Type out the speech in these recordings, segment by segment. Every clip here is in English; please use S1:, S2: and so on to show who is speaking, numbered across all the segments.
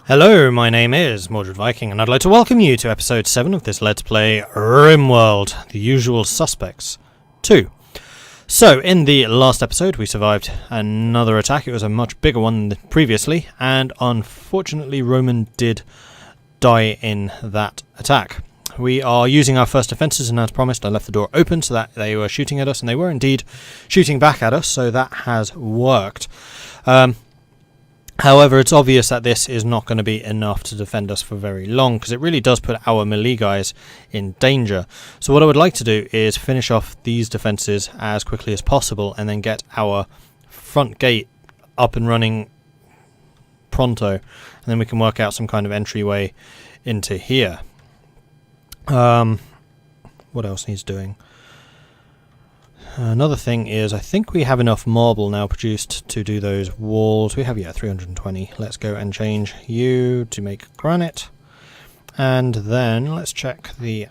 S1: Hello, my name is Mordred Viking, and I'd like to welcome you to episode 7 of this Let's Play RimWorld, The Usual Suspects 2. So, in the last episode we survived another attack. It was a much bigger one than previously, and unfortunately Roman did die in that attack. We are using our first defences, and as promised I left the door open so that they were shooting at us, and they were indeed shooting back at us, so that has worked. However, it's obvious that this is not going to be enough to defend us for very long, because it really does put our melee guys in danger. So what I would like to do is finish off these defences as quickly as possible, and then get our front gate up and running pronto, and then we can work out some kind of entryway into here. What else needs doing? Another thing is, I think we have enough marble now produced to do those walls. We have, 320. Let's go and change you to make granite. And then let's check the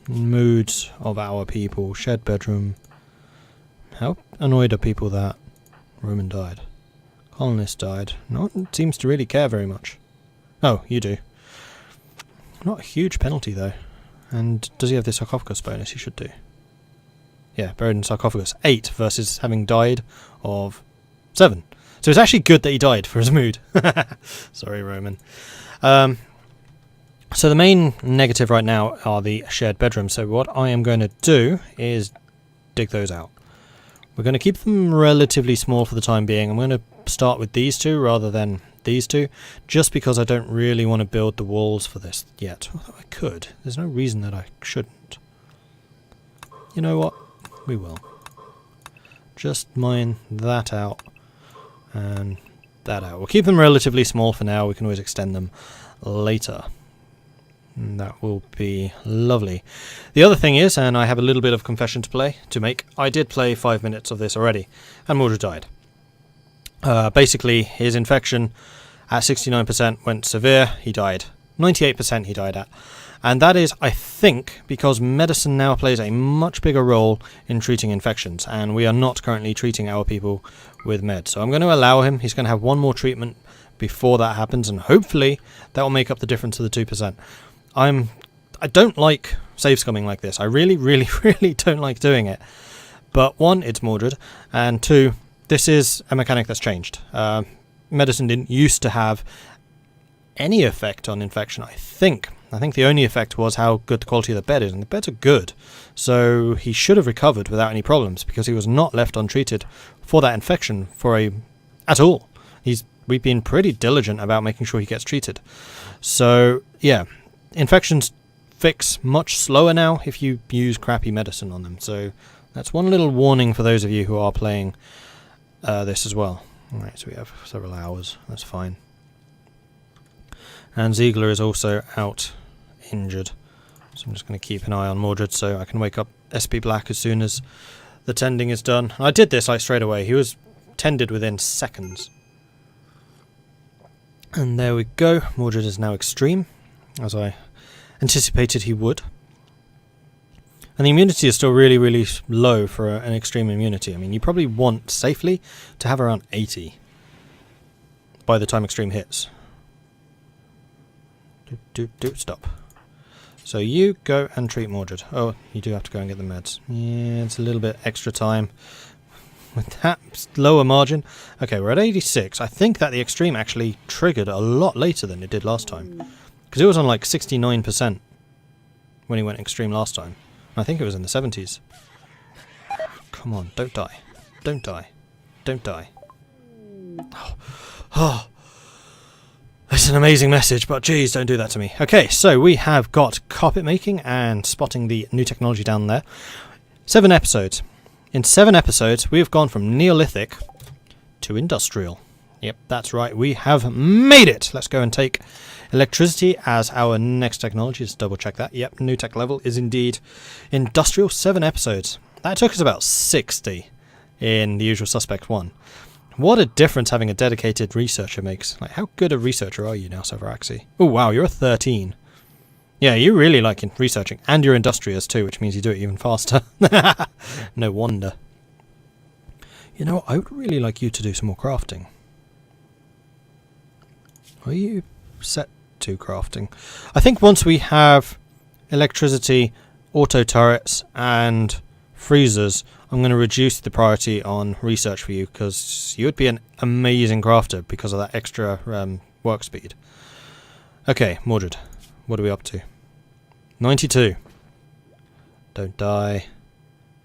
S1: moods of our people. Shared bedroom. How annoyed are people that Roman died? Colonist died. No one seems to really care very much. Oh, you do. Not a huge penalty though. And does he have the sarcophagus bonus? He should do. Yeah, buried in sarcophagus. 8 versus having died of 7. So it's actually good that he died for his mood. Sorry, Roman. So the main negative right now are the shared bedrooms. So what I am going to do is dig those out. We're going to keep them relatively small for the time being. I'm going to start with these two rather than these two, just because I don't really want to build the walls for this yet. Although I could. There's no reason that I shouldn't. You know what? We will. Just mine that out and that out. We'll keep them relatively small for now. We can always extend them later. And that will be lovely. The other thing is, and I have a little bit of confession to make, I did play 5 minutes of this already, and Mordred died. Basically, his infection at 69% went severe. He died. 98% he died at. And that is, I think, because medicine now plays a much bigger role in treating infections, and we are not currently treating our people with meds. So I'm going to allow him. He's going to have one more treatment before that happens, and hopefully that will make up the difference of the 2%. I don't like save scumming like this. I really, really, really don't like doing it. But one, it's Mordred, and two, this is a mechanic that's changed. Medicine didn't used to have any effect on infection, I think. I think the only effect was how good the quality of the bed is, and the beds are good. So he should have recovered without any problems, because he was not left untreated for that infection at all. We've been pretty diligent about making sure he gets treated. So yeah, infections fix much slower now if you use crappy medicine on them. So that's one little warning for those of you who are playing this as well. Alright, so we have several hours. That's fine. And Ziegler is also out injured, so I'm just going to keep an eye on Mordred so I can wake up SP Black as soon as the tending is done. I did this straight away. He was tended within seconds. And there we go. Mordred is now extreme, as I anticipated he would. And the immunity is still really, really low for an extreme immunity. I mean, you probably want safely to have around 80 by the time extreme hits. Stop. So you go and treat Mordred. Oh, you do have to go and get the meds. Yeah, it's a little bit extra time with that lower margin. Okay, we're at 86. I think that the extreme actually triggered a lot later than it did last time, because it was on like 69% when he went extreme last time. I think it was in the 70s. Come on, don't die. Don't die. Don't die. Oh. It's an amazing message, but geez, don't do that to me. Okay, so we have got carpet making and spotting the new technology down there. 7 episodes. In 7 episodes, we have gone from Neolithic to industrial. Yep, that's right. We have made it. Let's go and take electricity as our next technology. Let's double check that. Yep, new tech level is indeed industrial. 7 episodes. That took us about 60 in The Usual Suspect 1. What a difference having a dedicated researcher makes. Like, how good a researcher are you now, Severaxi? Oh wow, you're a 13. Yeah, you really like researching, and you're industrious too, which means you do it even faster. No wonder. You know, I would really like you to do some more crafting. Are you set to crafting? I think once we have electricity, auto turrets, and freezers, I'm going to reduce the priority on research for you, because you would be an amazing crafter because of that extra work speed. Okay, Mordred, what are we up to? 92. Don't die.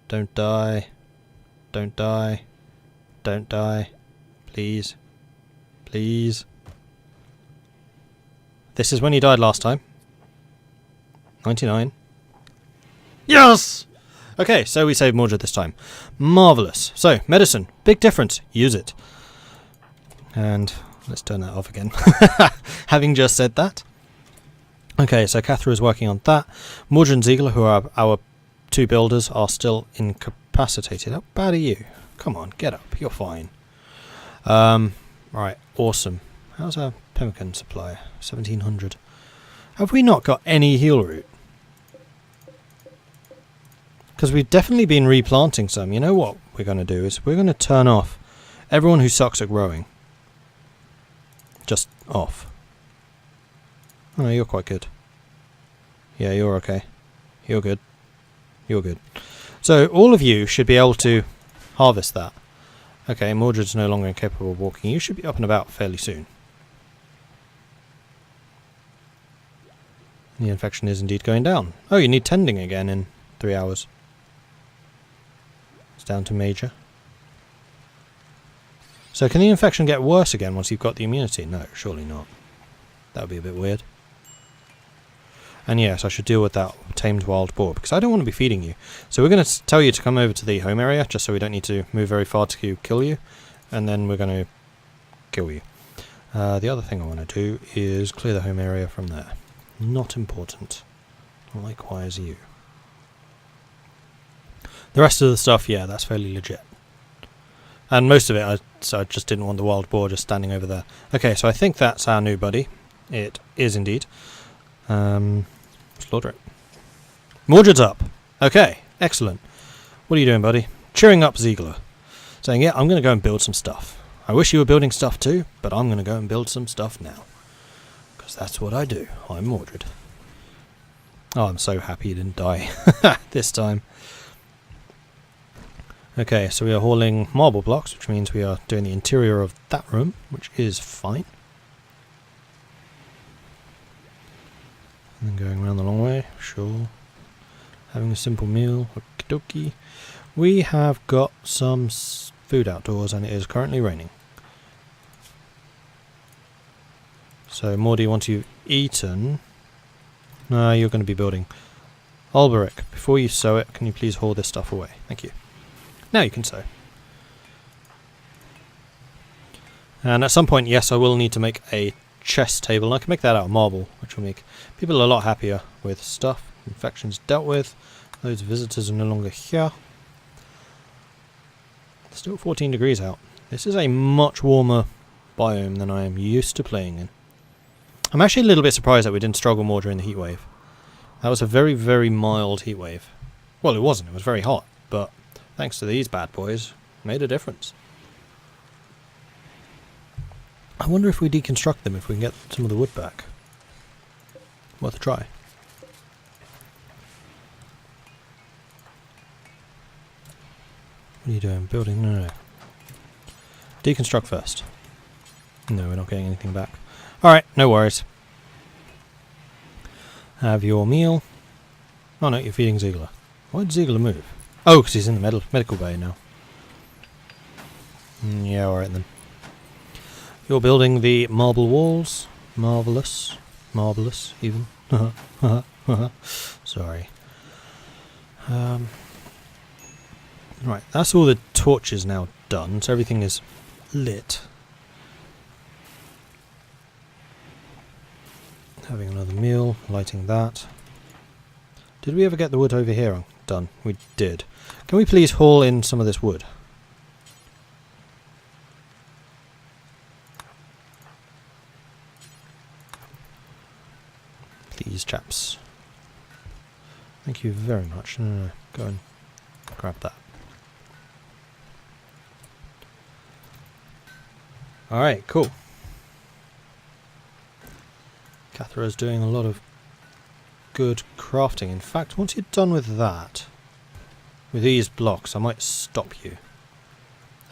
S1: Don't die. Don't die. Don't die. Please. Please. This is when you died last time. 99. Yes! Okay, so we saved Mordred this time. Marvellous. So, medicine. Big difference. Use it. And let's turn that off again. Having just said that. Okay, so Cathra is working on that. Mordred and Ziegler, who are our two builders, are still incapacitated. How bad are you? Come on, get up. You're fine. Right, awesome. How's our pemmican supply? 1700. Have we not got any heal root? Because we've definitely been replanting some. You know what we're going to do is we're going to turn off everyone who sucks at growing. Just off. Oh no, you're quite good. Yeah, you're okay. You're good. You're good. So all of you should be able to harvest that. Okay, Mordred's no longer incapable of walking. You should be up and about fairly soon. The infection is indeed going down. Oh, you need tending again in 3 hours. It's down to major. So can the infection get worse again once you've got the immunity? No, surely not. That would be a bit weird. And yes, I should deal with that tamed wild boar, because I don't want to be feeding you. So we're going to tell you to come over to the home area, just so we don't need to move very far to kill you. And then we're going to kill you. The other thing I want to do is clear the home area from there. Not important. Likewise you. The rest of the stuff, yeah, that's fairly legit. And most of it, I just didn't want the wild boar just standing over there. Okay, so I think that's our new buddy. It is indeed. Slaughter it. Mordred's up. Okay, excellent. What are you doing, buddy? Cheering up Ziegler. Saying, yeah, I'm going to go and build some stuff. I wish you were building stuff too, but I'm going to go and build some stuff now. Because that's what I do. I'm Mordred. Oh, I'm so happy you didn't die this time. Okay, so we are hauling marble blocks, which means we are doing the interior of that room, which is fine. And then going around the long way, sure. Having a simple meal, okie dokie. We have got some food outdoors, and it is currently raining. So, Mordy, once you've eaten... No, you're going to be building. Alberic, before you sew it, can you please haul this stuff away? Thank you. Now you can sew. And at some point, yes, I will need to make a chest table. I can make that out of marble, which will make people a lot happier with stuff. Infections dealt with. Those visitors are no longer here. Still 14 degrees out. This is a much warmer biome than I am used to playing in. I'm actually a little bit surprised that we didn't struggle more during the heat wave. That was a very, very mild heat wave. Well, it wasn't. It was very hot, but thanks to these bad boys, it made a difference. I wonder if we deconstruct them, if we can get some of the wood back. Worth a try. What are you doing? Building? No. Deconstruct first. No, we're not getting anything back. Alright, no worries. Have your meal. Oh no, you're feeding Ziegler. Why did Ziegler move? Oh, because he's in the medical bay now. Yeah, alright then. You're building the marble walls. Marvellous. Marvellous, even. Sorry. Right, that's all the torches now done, so everything is lit. Having another meal, lighting that. Did we ever get the wood over here done? We did. Can we please haul in some of this wood? Please, chaps. Thank you very much. No, go and grab that. Alright, cool. Cathara's doing a lot of good crafting. In fact, once you're done with that, with these blocks, I might stop you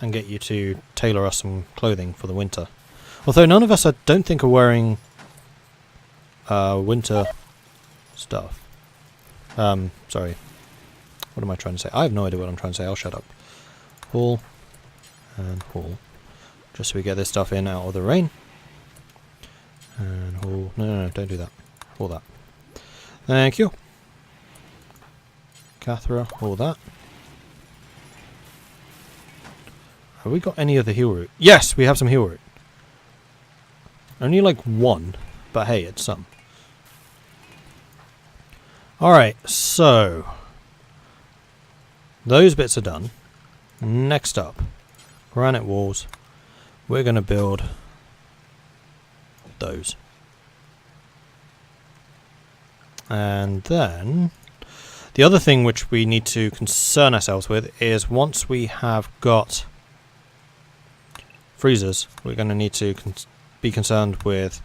S1: and get you to tailor us some clothing for the winter. Although none of us, I don't think, are wearing winter stuff. Sorry. What am I trying to say? I have no idea what I'm trying to say. I'll shut up. Haul and haul. Just so we get this stuff in out of the rain. And haul. No, don't do that. Haul that. Thank you. Cathara, haul that. Have we got any of the heal root? Yes, we have some heal root. Only like one, but hey, it's some. Alright, so those bits are done. Next up, granite walls. We're going to build those. And then the other thing which we need to concern ourselves with is once we have got freezers, we're going to need to be concerned with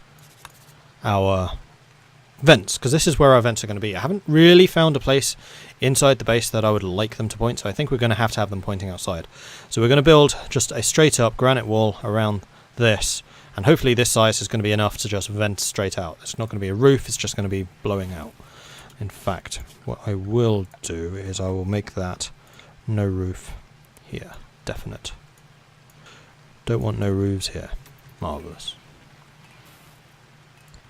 S1: our vents, because this is where our vents are going to be. I haven't really found a place inside the base that I would like them to point, so I think we're going to have them pointing outside. So we're going to build just a straight up granite wall around this, and hopefully this size is going to be enough to just vent straight out. It's not going to be a roof, it's just going to be blowing out. In fact, what I will do is I will make that no roof here, definite. Don't want no roofs here. Marvellous.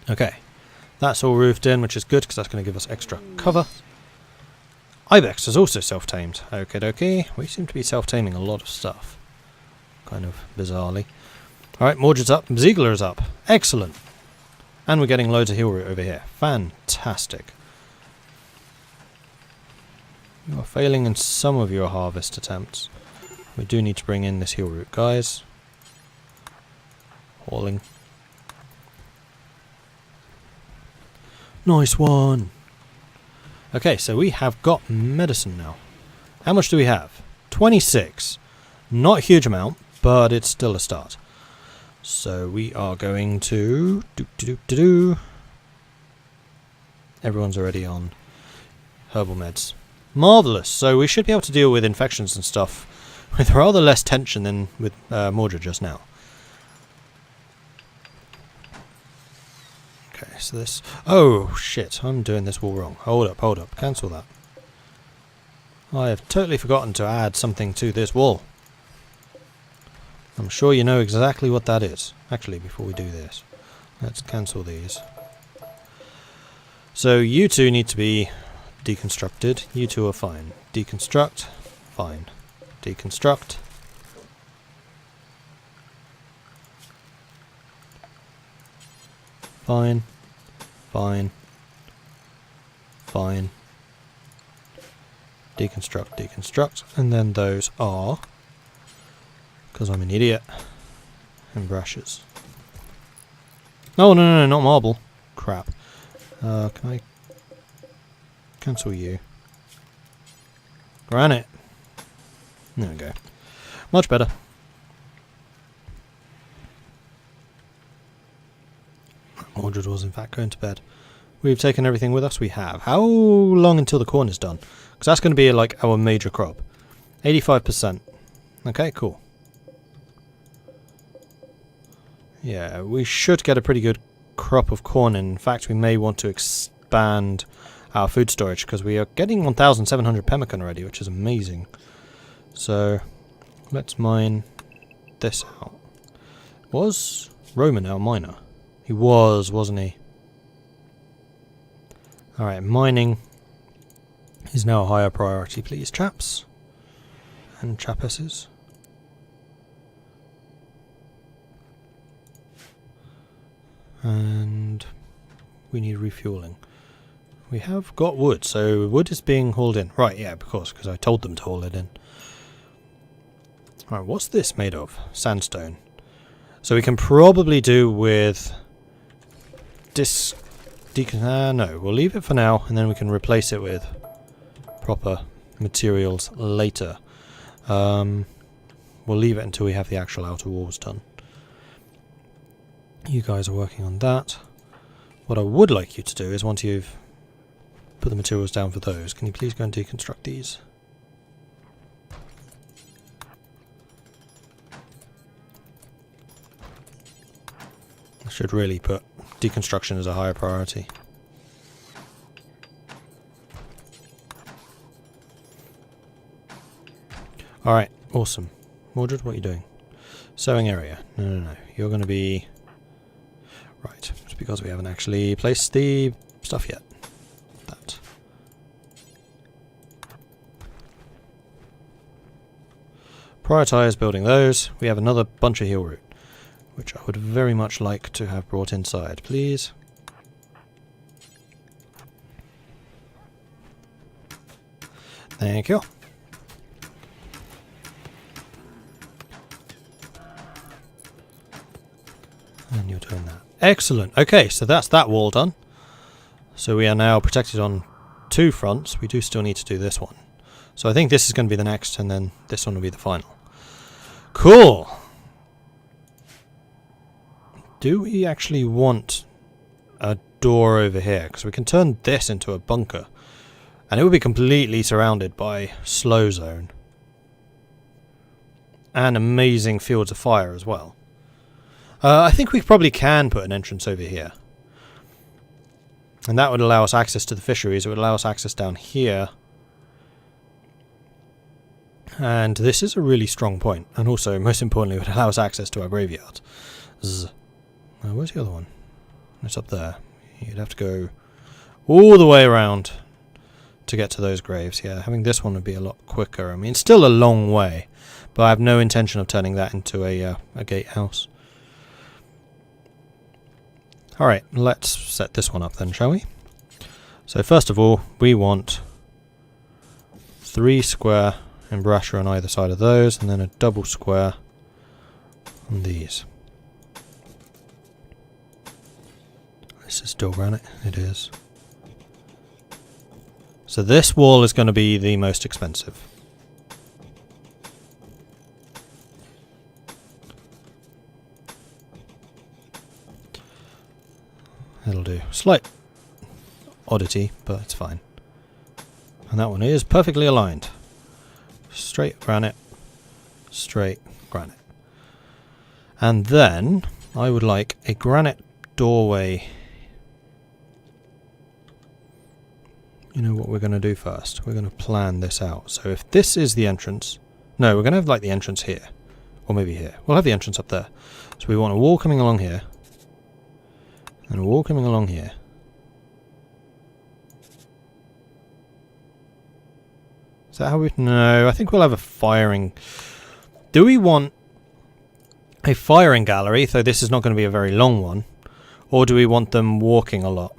S1: Okay, that's all roofed in, which is good because that's going to give us extra cover. Ibex is also self-tamed. Okie dokie. We seem to be self-taming a lot of stuff. Kind of bizarrely. Alright, Mordred's up. Ziegler's up. Excellent. And we're getting loads of heal root over here. Fantastic. You are failing in some of your harvest attempts. We do need to bring in this heal root, guys. Hauling. Nice one. Okay, so we have got medicine now. How much do we have? 26. Not a huge amount, but it's still a start. So we are going to Everyone's already on herbal meds. Marvellous. So we should be able to deal with infections and stuff with rather less tension than with Mordred just now. Okay, so this... Oh, shit. I'm doing this wall wrong. Hold up. Cancel that. I have totally forgotten to add something to this wall. I'm sure you know exactly what that is. Actually, before we do this, let's cancel these. So you two need to be deconstructed. You two are fine. Deconstruct. Fine. Deconstruct. Fine. Fine. Fine. Deconstruct, deconstruct. And then those are, because I'm an idiot, and brushes. Oh, no, not marble. Crap. Can I cancel you? Granite. There we go. Much better. Mordred was in fact going to bed. We've taken everything with us. We have. How long until the corn is done? Because that's going to be like our major crop. 85%. Okay, cool. Yeah, we should get a pretty good crop of corn. In fact, we may want to expand our food storage because we are getting 1,700 pemmican already, which is amazing. So, let's mine this out. Was Roman our miner? He was, wasn't he? Alright, mining is now a higher priority, please, chaps. And chapesses. And we need refueling. We have got wood, so wood is being hauled in. Right, yeah, of course, because I told them to haul it in. Alright, what's this made of? Sandstone. So we can probably do with no, we'll leave it for now, and then we can replace it with proper materials later. We'll leave it until we have the actual outer walls done. You guys are working on that. What I would like you to do is, once you've put the materials down for those, can you please go and deconstruct these? I should really put deconstruction as a higher priority. Alright, awesome. Mordred, what are you doing? Sewing area. No. You're going to be... Right, it's because we haven't actually placed the stuff yet. That. Prioritize building those. We have another bunch of heel root, which I would very much like to have brought inside, please. Thank you. And you're doing that. Excellent. Okay, so that's that wall done. So we are now protected on 2 fronts. We do still need to do this one. So I think this is going to be the next, and then this one will be the final. Cool. Do we actually want a door over here? Because we can turn this into a bunker. And it will be completely surrounded by slow zone. And amazing fields of fire as well. I think we probably can put an entrance over here. And that would allow us access to the fisheries. It would allow us access down here. And this is a really strong point. And also, most importantly, it would allow us access to our graveyard. Where's the other one? It's up there. You'd have to go all the way around to get to those graves. Yeah, having this one would be a lot quicker. I mean, it's still a long way. But I have no intention of turning that into a gatehouse. Alright, let's set this one up then, shall we? So first of all, we want 3 square embrasure on either side of those, and then a double square on these. This is still granite, it is. So this wall is going to be the most expensive. It'll do. Slight oddity, but it's fine. And that one is perfectly aligned. Straight granite, straight granite. And then I would like a granite doorway. You know what we're going to do first? We're going to plan this out. So if this is the entrance... No, we're going to have like the entrance here. Or maybe here. We'll have the entrance up there. So we want a wall coming along here. And a wall coming along here. Is that how we... No, I think we'll have a firing... Do we want a firing gallery, though this is not going to be a very long one? Or do we want them walking a lot?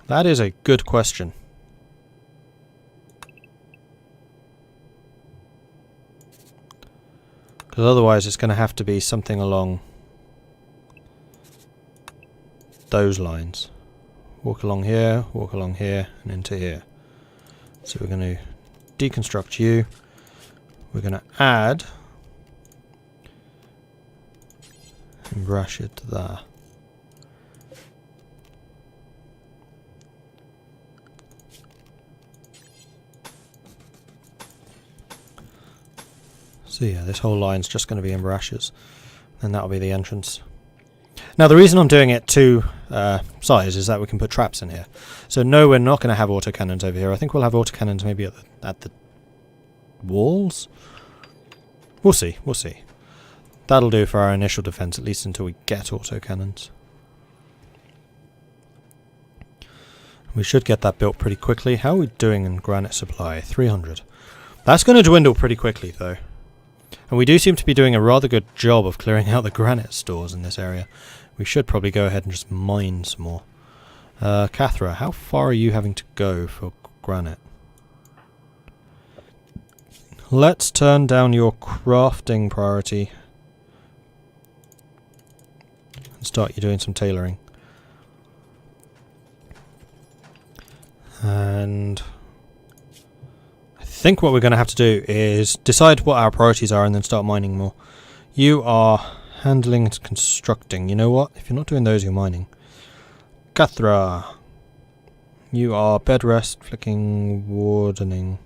S1: That is a good question. Because otherwise it's going to have to be something along those lines. Walk along here, and into here. So we're going to deconstruct you. We're going to add and brush it there. So yeah, this whole line's just going to be in brushes, and that'll be the entrance. Now the reason I'm doing it 2 sides is that we can put traps in here. So no, we're not going to have autocannons over here. I think we'll have autocannons maybe at the walls? We'll see, we'll see. That'll do for our initial defense, at least until we get autocannons. We should get that built pretty quickly. How are we doing in granite supply? 300. That's going to dwindle pretty quickly though. And we do seem to be doing a rather good job of clearing out the granite stores in this area. We should probably go ahead and just mine some more. Cathra, how far are you having to go for granite? Let's turn down your crafting priority. And start you doing some tailoring. And... I think what we're going to have to do is decide what our priorities are and then start mining more. You are handling and constructing. You know what? If you're not doing those, you're mining. Cathra. You are bed rest, flicking, wardening.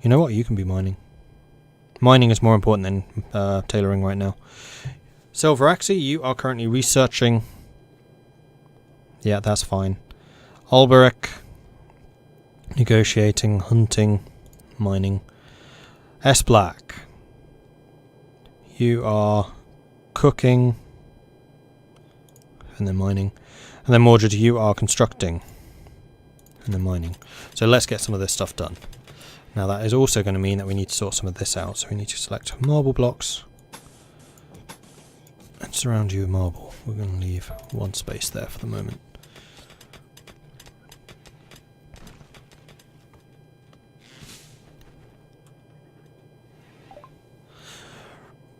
S1: You know what? You can be mining. Mining is more important than tailoring right now. Silveraxi, you are currently researching. Yeah, that's fine. Alberic, negotiating, hunting, mining. S-Black, you are cooking, and then mining. And then Mordred, you are constructing, and then mining. So let's get some of this stuff done. Now that is also going to mean that we need to sort some of this out. So we need to select marble blocks and surround you with marble. We're going to leave one space there for the moment.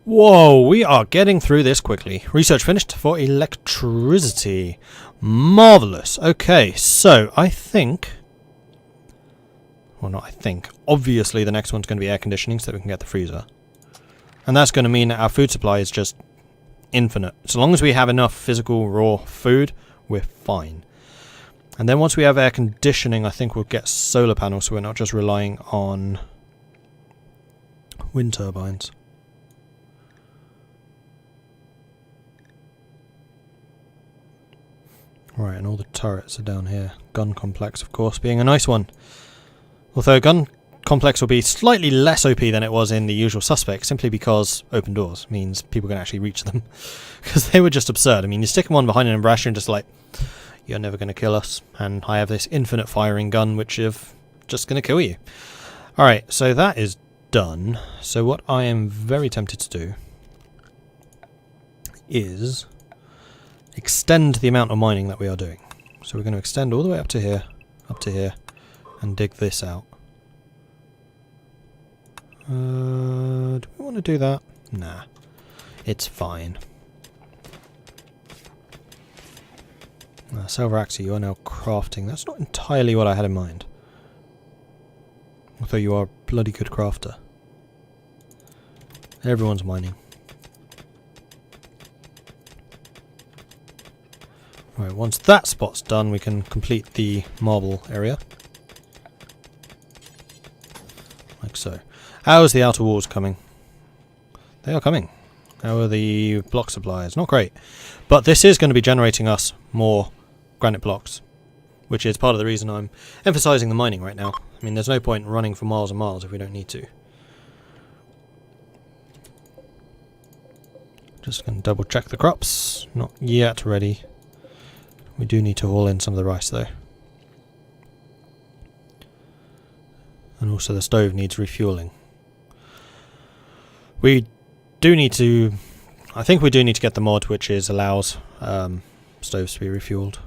S1: Whoa, we are getting through this quickly. Research finished for electricity. Marvellous. Okay, so I think... Well, not I think. Obviously, the next one's going to be air conditioning so that we can get the freezer. And that's going to mean that our food supply is just infinite. So long as we have enough physical raw food, we're fine. And then once we have air conditioning, I think we'll get solar panels so we're not just relying on wind turbines. Right, and all the turrets are down here. Gun complex, of course, being a nice one. Although gun complex will be slightly less OP than it was in the usual suspect, simply because open doors means people can actually reach them. Because they were just absurd. I mean, you stick one behind an embrasure and just like, you're never going to kill us. And I have this infinite firing gun, which is just going to kill you. Alright, so that is done. So what I am very tempted to do is extend the amount of mining that we are doing. So we're going to extend all the way up to here, and dig this out. Do we want to do that? Nah, it's fine. Silveraxi, you are now crafting. That's not entirely what I had in mind. Although you are a bloody good crafter. Everyone's mining. Right, once that spot's done, we can complete the marble area. Like so. How is the outer walls coming? They are coming. How are the block supplies? Not great. But this is going to be generating us more granite blocks, which is part of the reason I'm emphasizing the mining right now. I mean, there's no point running for miles and miles if we don't need to. Just going to double check the crops. Not yet ready. We do need to haul in some of the rice though. And also the stove needs refueling. We do need to... I think we do need to get the mod which allows stoves to be refueled.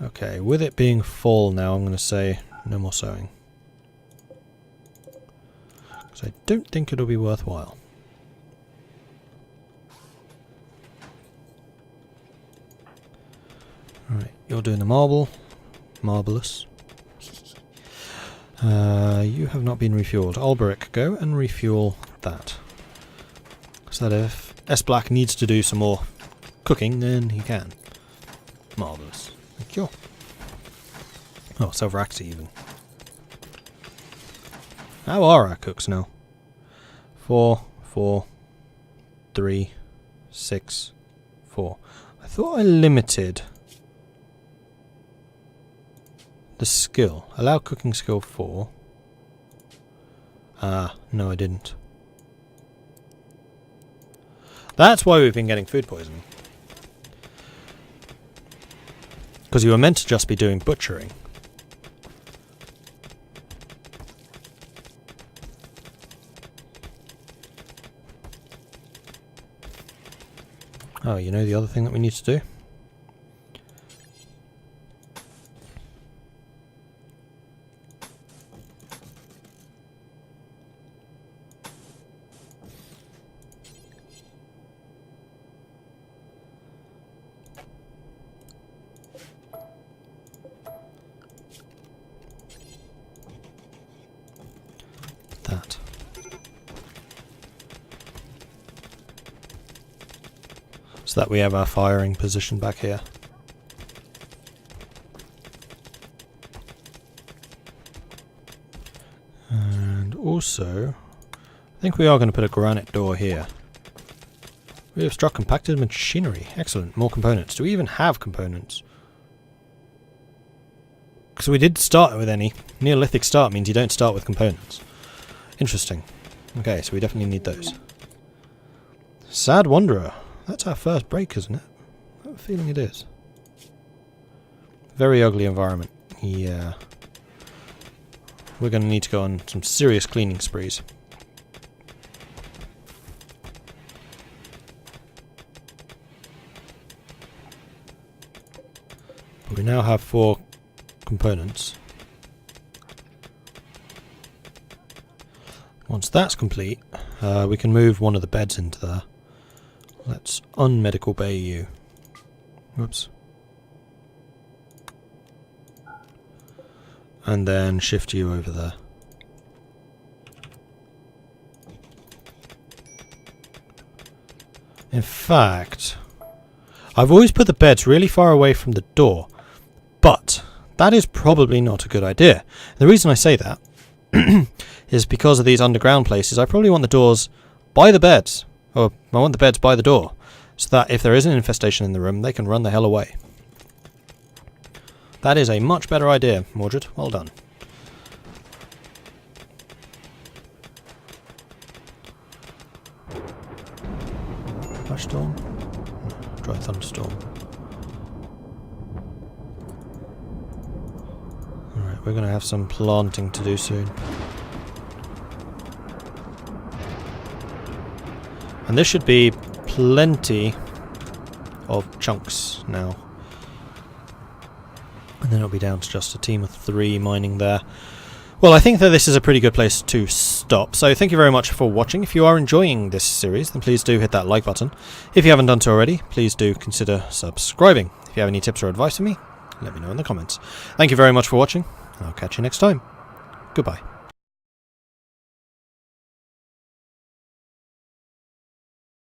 S1: Okay, with it being fall now, I'm going to say no more sewing. Because I don't think it'll be worthwhile. Alright, you're doing the marble. Marvellous. You have not been refueled. Alberic, go and refuel that. So that if S-Black needs to do some more cooking, then he can. Marvellous. Thank you. Oh, Silveraxi even. How are our cooks now? 4, 4, 3, 6, 4. I thought I limited the skill. Allow cooking skill 4. No I didn't. That's why we've been getting food poisoning. Because you were meant to just be doing butchering. Oh, you know the other thing that we need to do? That. so that we have our firing position back here. And also, I think we are going to put a granite door here. We have struck compacted machinery. Excellent. More components. Do we even have components? Because we did start with any. Neolithic start means you don't start with components. Interesting. Okay, so we definitely need those. Sad Wanderer. That's our first break, isn't it? I have a feeling it is. Very ugly environment. Yeah. We're going to need to go on some serious cleaning sprees. But we now have 4 components. Once that's complete, we can move one of the beds into there. Let's unmedical bay you. Whoops. And then shift you over there. In fact, I've always put the beds really far away from the door, but that is probably not a good idea. The reason I say that is because of these underground places. I probably want the doors by the beds, or I want the beds by the door, so that if there is an infestation in the room, they can run the hell away. That is a much better idea, Mordred. Well done. Flash storm? No, dry thunderstorm. Alright, we're going to have some planting to do soon. And this should be plenty of chunks now. And then it'll be down to just a team of 3 mining there. Well, I think that this is a pretty good place to stop. So thank you very much for watching. If you are enjoying this series, then please do hit that like button. If you haven't done so already, please do consider subscribing. If you have any tips or advice for me, let me know in the comments. Thank you very much for watching. I'll catch you next time. Goodbye.